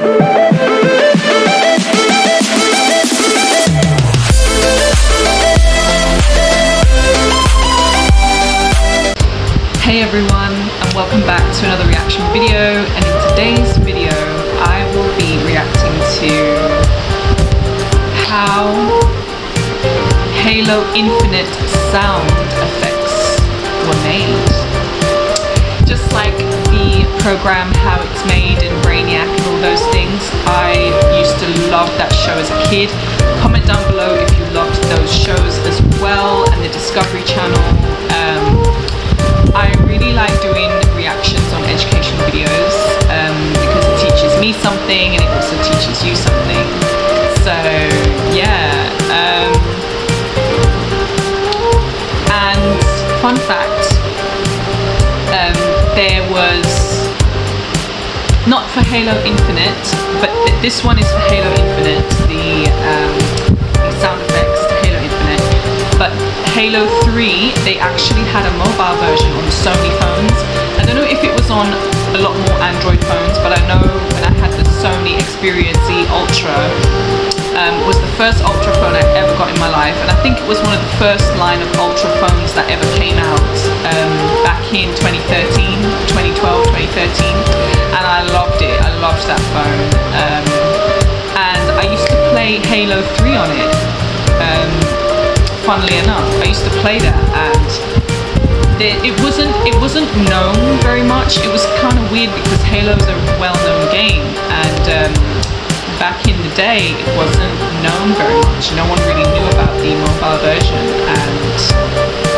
Hey everyone, and welcome back to another reaction video, and in today's video I will be reacting to how Halo Infinite sound effects were made. Just like the program, how it's made in Brainiac and all those things, I used to love that show as a kid. Comment down below if you loved those shows as well, and the Discovery Channel. I really like doing reactions on educational videos because it teaches me something and it also teaches you something. So yeah, and fun fact, there was, not for Halo Infinite, but this one is for Halo Infinite, the sound effects to Halo Infinite. But Halo 3, they actually had a mobile version on Sony phones. I don't know if it was on a lot more Android phones, but I know when I had the Sony Xperia Z Ultra, was the first Ultra phone I ever got in my life, and I think it was one of the first line of Ultra phones that ever came out back in 2013, 2012, 2013, and I loved it. I loved that phone, and I used to play Halo 3 on it. Funnily enough, I used to play that, and it wasn't known very much. It was kind of weird because Halo is a well-known game, and back in the day it wasn't known very much. No one really knew about the mobile version, and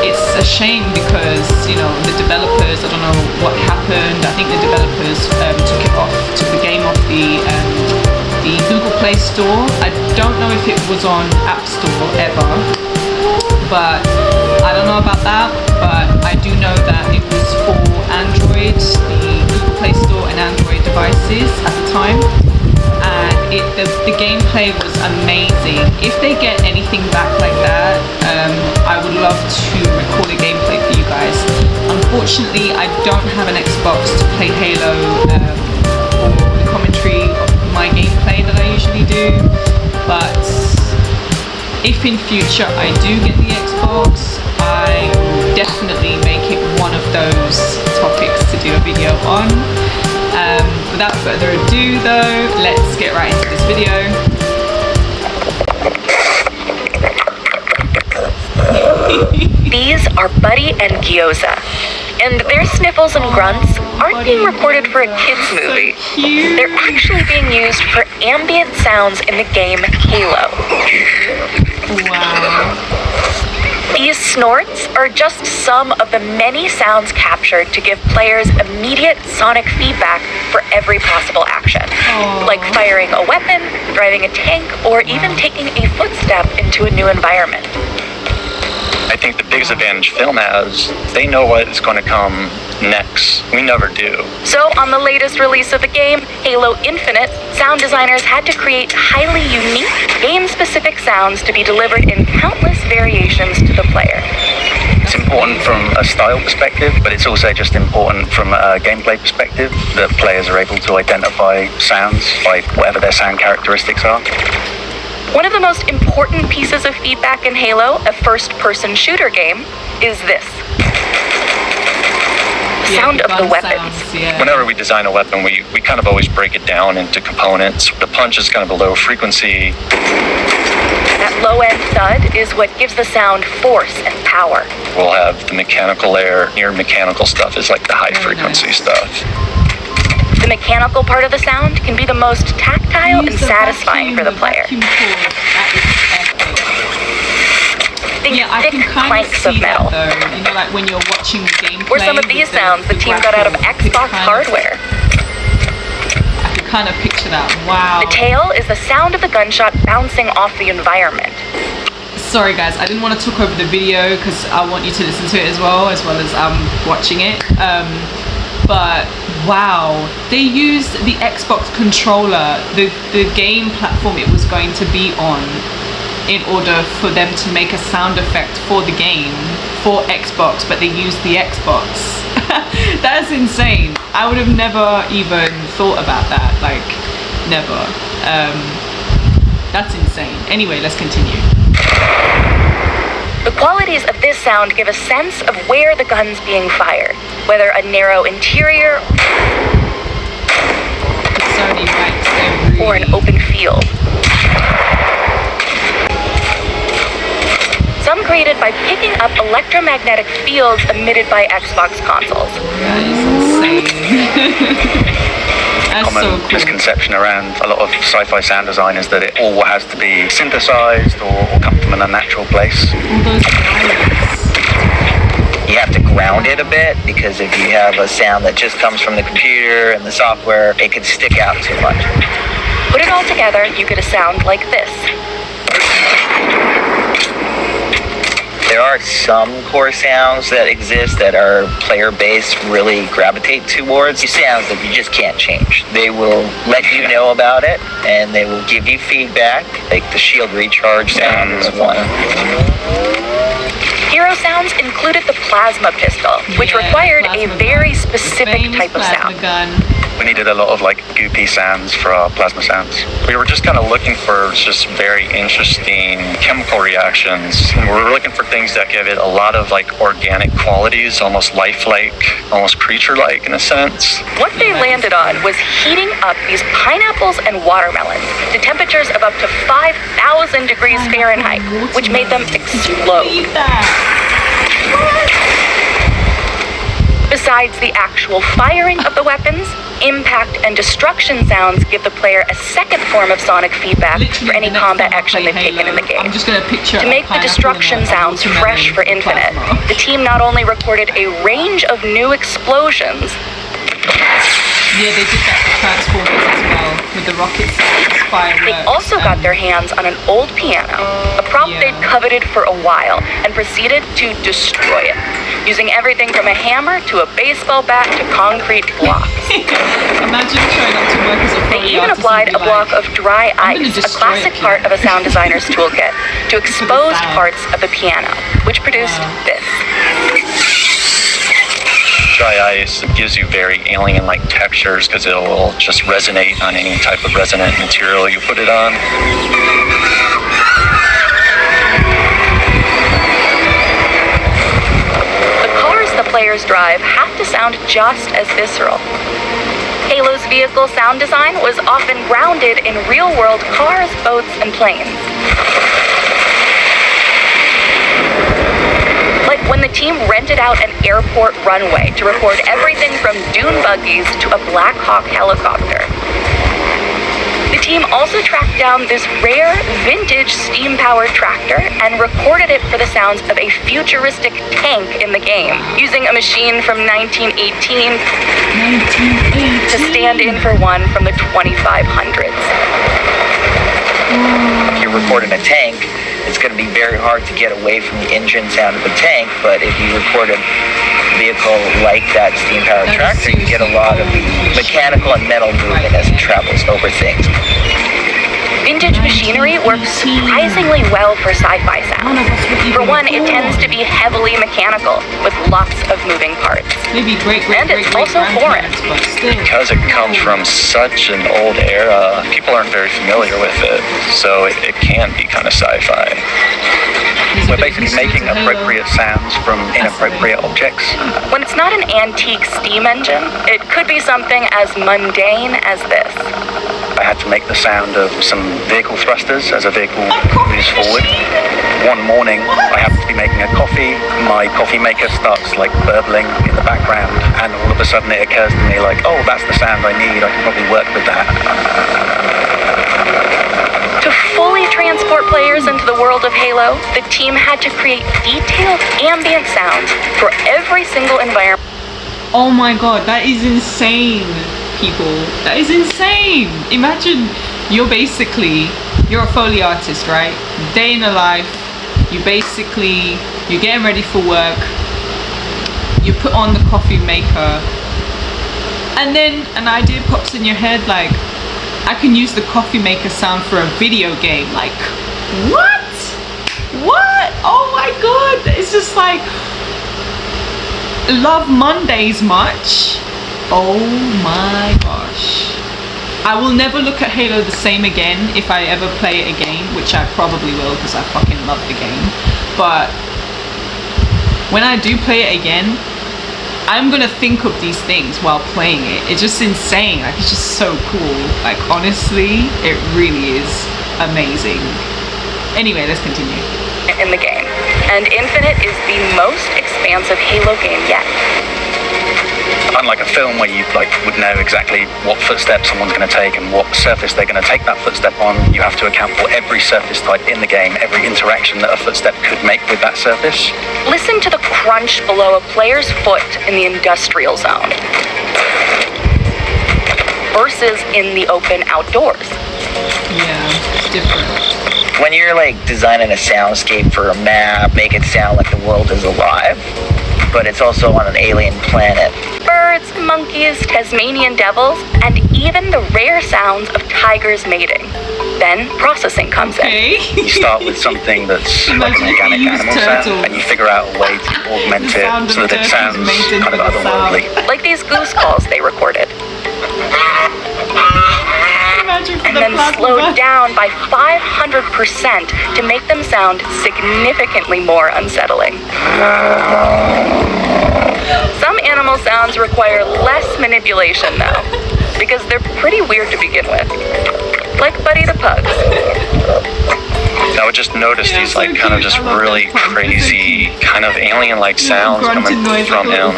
it's a shame because, you know, the developers, I don't know what happened. I think the developers took the game off the Google Play Store. I don't know if it was on App Store ever, but I don't know about that, but I do know that it was for Android, the Google Play Store and Android devices at the time, and the gameplay was amazing. If they get anything back like that, I would love to record a gameplay for you guys. Unfortunately, I don't have an Xbox to play Halo or the commentary of my gameplay that I usually do, but if in future I do get the Xbox, I will definitely make it one of those topics to do a video on. Without further ado though, let's get right into this video. These are Buddy and Gyoza, and their sniffles and grunts aren't being recorded for a kids movie. So they're actually being used for ambient sounds in the game Halo. Wow. These snorts are just some of the many sounds captured to give players immediate sonic feedback for every possible action. Aww. Like firing a weapon, driving a tank, or even taking a footstep into a new environment. I think the biggest advantage film has, they know what is going to come next. We never do. So on the latest release of the game, Halo Infinite, sound designers had to create highly unique, game-specific sounds to be delivered in countless variations to the player. It's important from a style perspective, but it's also just important from a gameplay perspective that players are able to identify sounds by whatever their sound characteristics are. One of the most important pieces of feedback in Halo, a first-person shooter game, is this. The sound of the weapons. Sounds, yeah. Whenever we design a weapon, we kind of always break it down into components. The punch is kind of a low frequency. That low-end thud is what gives the sound force and power. We'll have the mechanical layer. Near mechanical stuff is like the high frequency stuff. The mechanical part of the sound can be the most tactile and satisfying for the player. Think thick clanks of metal. Though, you know, like when you're watching the gameplay. Or some of these sounds the team got out of Xbox hardware. I can kind of picture that. Wow. The tail is the sound of the gunshot bouncing off the environment. Sorry guys, I didn't want to talk over the video because I want you to listen to it as well as watching it. But wow, they used the Xbox controller, the game platform it was going to be on, in order for them to make a sound effect for the game for Xbox, but they used the Xbox. That's insane. I would have never even thought about that. Like, never. That's insane. Anyway, let's continue. The qualities of this sound give a sense of where the gun's being fired, whether a narrow interior Sony writes every... or an open field. Some created by picking up electromagnetic fields emitted by Xbox consoles. That is insane. That's Common so cool. misconception around a lot of sci-fi sound design is that it all has to be synthesized or come from an unnatural place. All those violence. You have to ground it a bit, because if you have a sound that just comes from the computer and the software, it could stick out too much. Put it all together, you get a sound like this. There are some core sounds that exist that our player base really gravitate towards. These sounds that you just can't change. They will let you know about it, and they will give you feedback. Like the shield recharge sound is one. Hero sounds included the plasma pistol, which required a plasma very gun. specific The famous type of plasma sound. gun. We needed a lot of like goopy sounds for our plasma sounds. We were just kind of looking for just very interesting chemical reactions. We were looking for things that give it a lot of like organic qualities, almost lifelike, almost creature-like in a sense. What they landed on was heating up these pineapples and watermelons to temperatures of up to 5,000 degrees Fahrenheit, which made them explode. Read that. Besides the actual firing of the weapons, impact and destruction sounds give the player a second form of sonic feedback Literally, for any the next combat time I action play they've taken in the Halo, game. I'm just gonna picture To make the destruction sounds fresh for Infinite, the team not only recorded a range of new explosions, Yeah, they did that for Transformers as well, with the rocket sounds, fireworks. they also got their hands on an old piano, a prop Yeah. they'd coveted for a while, and proceeded to destroy it, using everything from a hammer to a baseball bat to concrete blocks. Imagine showing up to work as a They Foley even artist and applied be a block like, of dry "I'm gonna ice, a destroy classic it, part kid." of a sound designer's toolkit, to expose sound. parts of the piano, which produced Wow. this. Dry ice gives you very alien-like textures because it will just resonate on any type of resonant material you put it on. The cars the players drive have to sound just as visceral. Halo's vehicle sound design was often grounded in real-world cars, boats, and planes. Like when the team rented out an airport runway to record everything from dune buggies to a Black Hawk helicopter. The team also tracked down this rare, vintage steam-powered tractor and recorded it for the sounds of a futuristic tank in the game, using a machine from 1918 to stand in for one from the 2500s. If you're recording a tank, it's going to be very hard to get away from the engine sound of the tank, but if you record a vehicle like that steam-powered That is tractor, you get a lot of mechanical and metal movement as it travels over things. Vintage machinery works surprisingly well for sci-fi sound. For one, it tends to be heavily mechanical, with lots of moving parts. Maybe And it's also foreign. but still. Because it comes from such an old era, people aren't very familiar with it, so it can be kind of sci-fi. There's a We're bit of basically history making to Halo. appropriate sounds from inappropriate objects. When it's not an antique steam engine, it could be something as mundane as this. I had to make the sound of some vehicle thrusters as a vehicle moves forward. One morning, I happen to be making a coffee. My coffee maker starts like burbling in the background, and all of a sudden it occurs to me like, oh, that's the sound I need. I can probably work with that. To fully transport players into the world of Halo, the team had to create detailed ambient sounds for every single environment. Oh my god, that is insane, people. That is insane. Imagine you're a Foley artist, right? Day in the life, you're getting ready for work, you put on the coffee maker, and then an idea pops in your head like, I can use the coffee maker sound for a video game. Like, what? What? Oh my god, it's just like, love Mondays much? Oh my gosh. I will never look at Halo the same again if I ever play it again, which I probably will because I fucking love the game. But when I do play it again, I'm gonna think of these things while playing it. It's just insane. Like, it's just so cool. Like, honestly, it really is amazing. Anyway, let's continue. In the game, and Infinite is the most expansive Halo game yet. Unlike a film where you would know exactly what footstep someone's going to take and what surface they're going to take that footstep on, you have to account for every surface type in the game, every interaction that a footstep could make with that surface. Listen to the crunch below a player's foot in the industrial zone versus in the open outdoors. Yeah, it's different. When you're like designing a soundscape for a map, make it sound like the world is alive, but it's also on an alien planet. Birds, monkeys, Tasmanian devils, and even the rare sounds of tigers mating. Then processing comes in. You start with something that's like an organic animal sound, and you figure out a way to augment it so that it sounds kind of otherworldly. Like these goose calls they recorded. And then slowed down by 500% to make them sound significantly more unsettling. Some animal sounds require less manipulation though, because they're pretty weird to begin with. Like Buddy the Pug. I would just notice these like kind of just really crazy kind of alien-like sounds coming from him.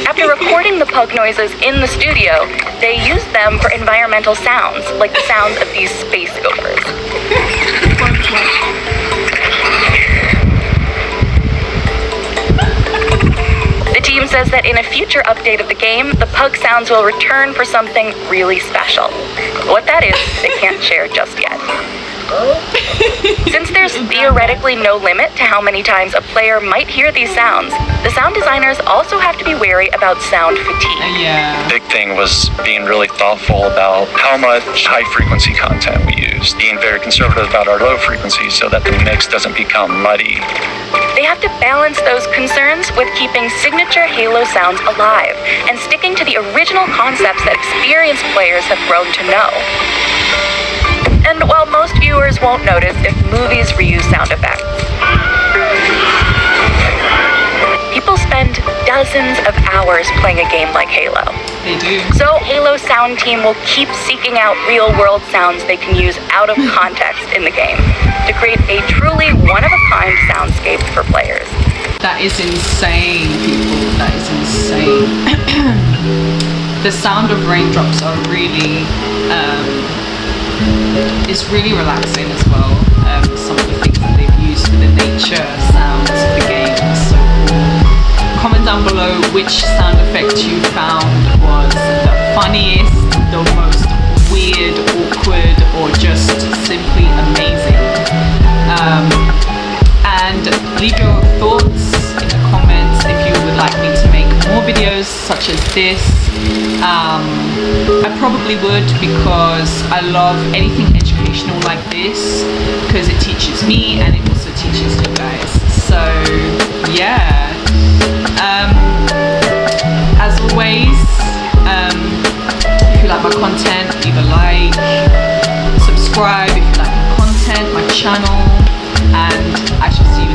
After recording the pug noises in the studio, they used them for environmental sounds, like the sounds of these space gophers. The team says that in a future update of the game, the pug sounds will return for something really special. What that is, they can't share just yet. Since there's theoretically no limit to how many times a player might hear these sounds, the sound designers also have to be wary about sound fatigue. Yeah. Big thing was being really thoughtful about how much high frequency content we use, being very conservative about our low frequency so that the mix doesn't become muddy. They have to balance those concerns with keeping signature Halo sounds alive and sticking to the original concepts that experienced players have grown to know. And while most viewers won't notice if movies reuse sound effects, people spend dozens of hours playing a game like Halo. They do. So Halo's sound team will keep seeking out real-world sounds they can use out of context in the game to create a truly one-of-a-kind soundscape for players. That is insane, people. That is insane. The sound of raindrops are really... it's really relaxing as well. Some of the things that they've used for the nature sounds of the game are so cool. Comment down below which sound effect you found was the funniest, the most weird, awkward, or just simply amazing. And leave your thoughts in the comments if you would like me to make more videos such as this. I probably would, because I love anything educational like this, because it teaches me and it also teaches you guys. So yeah, as always, if you like my content, leave a like, subscribe if you like my content, my channel, and I shall see you